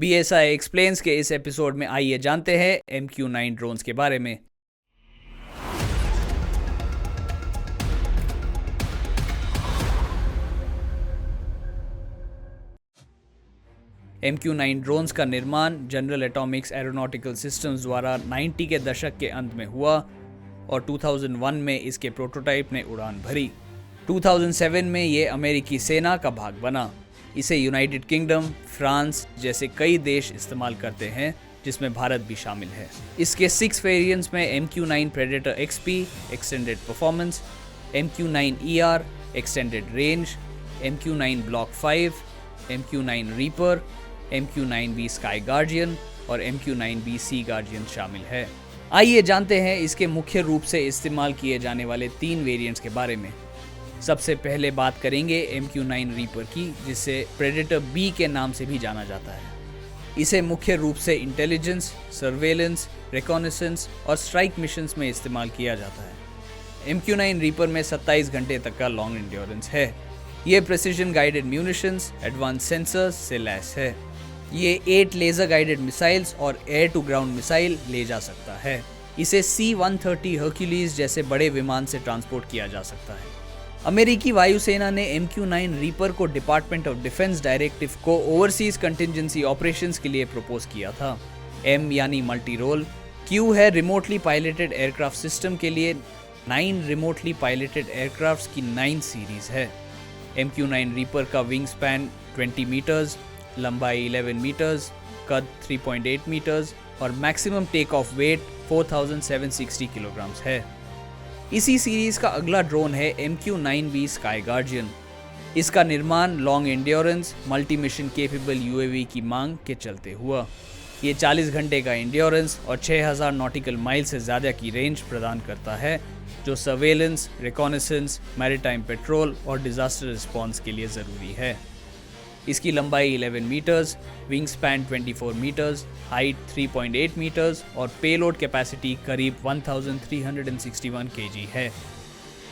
BSI explains के इस episode में आइए जानते हैं MQ-9 ड्रोन्स के बारे में। MQ-9 ड्रोन्स का निर्माण जनरल एटॉमिक्स एरोनॉटिकल सिस्टम्स द्वारा 90 के दशक के अंत में हुआ और 2001 में इसके प्रोटोटाइप ने उड़ान भरी। 2007 में ये अमेरिकी सेना का भाग बना। इसे यूनाइटेड किंगडम, फ्रांस जैसे कई देश इस्तेमाल करते हैं, जिसमें भारत भी शामिल है। इसके 6 वेरिएंट्स में MQ-9 predator XP extended performance, MQ-9ER extended range, MQ-9 block 5, MQ-9 reaper, MQ-9B sky guardian और MQ-9B सी गार्डियन शामिल है। आइए जानते हैं इसके मुख्य रूप से इस्तेमाल किए जाने वाले 3 वेरिएंट्स के बारे में। सबसे पहले बात करेंगे MQ-9 रीपर की, जिसे प्रेडेटर B के नाम से भी जाना जाता है। इसे मुख्य रूप से इंटेलिजेंस, सर्वेलेंस, रिकॉनेसेंस और स्ट्राइक मिशंस में इस्तेमाल किया जाता है। MQ-9 रीपर में 27 घंटे तक का लॉन्ग एंड्योरेंस है। ये precision guided munitions, advance sensors से लैस है। ये 8 लेजर गाइडेड मिसाइल्स और एयर टू ग्राउंड मिसाइल ले जा सकता है। इसे C-130 हर्क्यूलीज जैसे बड़े विमान से ट्रांसपोर्ट किया जा सकता है। अमेरिकी वायुसेना ने MQ-9 रीपर को डिपार्टमेंट ऑफ डिफेंस डायरेक्टिव को ओवरसीज कंटिजेंसी ऑपरेशंस के लिए प्रपोज किया था। M यानी मल्टी रोल, Q है रिमोटली पायलटेड एयरक्राफ्ट सिस्टम के लिए 9 रिमोटली पायलटेड एयरक्राफ्ट्स की 9 सीरीज है। MQ-9 रीपर का विंग स्पैन 20 मीटर्स, लंबाई 11 मीटर्स, कद 3.8 मीटर्स और maximum take off weight 4760 kilograms है। इसी सीरीज का अगला ड्रोन है MQ-9B स्काई गार्डियन। इसका निर्माण long endurance multi mission capable UAV की मांग के चलते हुआ। ये 40 घंटे का एंड्योरेंस और 6000 नॉटिकल माइल से ज़्यादा की रेंज प्रदान करता है, जो सर्वेलेंस, रिकॉनेसेंस, मैरीटाइम पेट्रोल और डिजास्टर रिस्पॉन्स के लिए ज़रूरी है। इसकी लंबाई 11 meters, wingspan 24 meters, height 3.8 meters और पेलोड कैपेसिटी करीब 1361 kg है।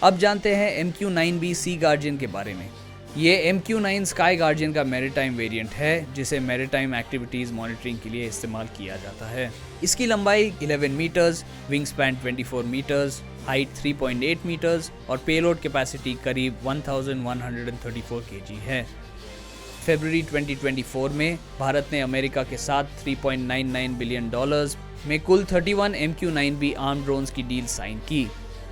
अब जानते हैं MQ-9B सी गार्डियन के बारे में। ये MQ-9 स्काई गार्डियन का मैरीटाइम वेरिएंट है, जिसे मैरीटाइम एक्टिविटीज़ मॉनिटरिंग के लिए इस्तेमाल किया जाता है। इसकी लंबाई 11 meters, wingspan 24 meters, height 3.8 meters और पेलोड कैपेसिटी करीब 1134 kg है। फरवरी 2024 में भारत ने अमेरिका के साथ $3.99 बिलियन में कुल 31 MQ-9B आर्म ड्रोन्स की डील साइन की,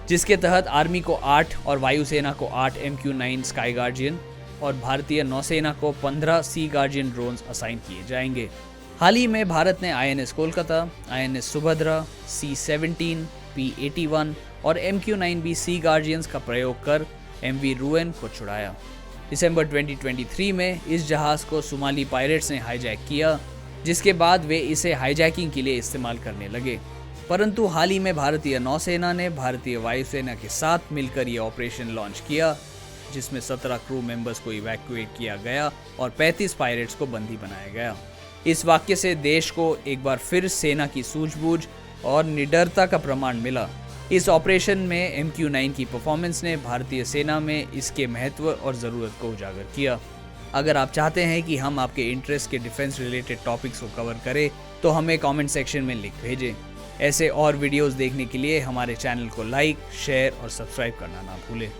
जिसके तहत आर्मी को 8 और वायुसेना को 8 MQ-9 स्काई गार्डियन और भारतीय नौसेना को 15 सी गार्डियन ड्रोन्स असाइन किए जाएंगे। हाल ही में भारत ने INS Kolkata, INS Subhadra, C-17, P-81 और MQ-9B सी गार्डियंस का प्रयोग कर MV रुएन को छुड़ाया। दिसंबर 2023 में इस जहाज़ को सोमाली पायरेट्स ने हाईजैक किया, जिसके बाद वे इसे हाईजैकिंग के लिए इस्तेमाल करने लगे। परंतु हाल ही में भारतीय नौसेना ने भारतीय वायुसेना के साथ मिलकर ये ऑपरेशन लॉन्च किया, जिसमें 17 क्रू मेंबर्स को इवैक्यूएट किया गया और 35 पायरेट्स को बंदी बनाया गया। इस वाक्य से देश को एक बार फिर सेना की सूझबूझ और निडरता का प्रमाण मिला। इस ऑपरेशन में MQ-9 की परफॉर्मेंस ने भारतीय सेना में इसके महत्व और ज़रूरत को उजागर किया। अगर आप चाहते हैं कि हम आपके इंटरेस्ट के डिफेंस रिलेटेड टॉपिक्स को कवर करें, तो हमें कमेंट सेक्शन में लिख भेजें। ऐसे और वीडियोस देखने के लिए हमारे चैनल को लाइक, शेयर और सब्सक्राइब करना ना भूलें।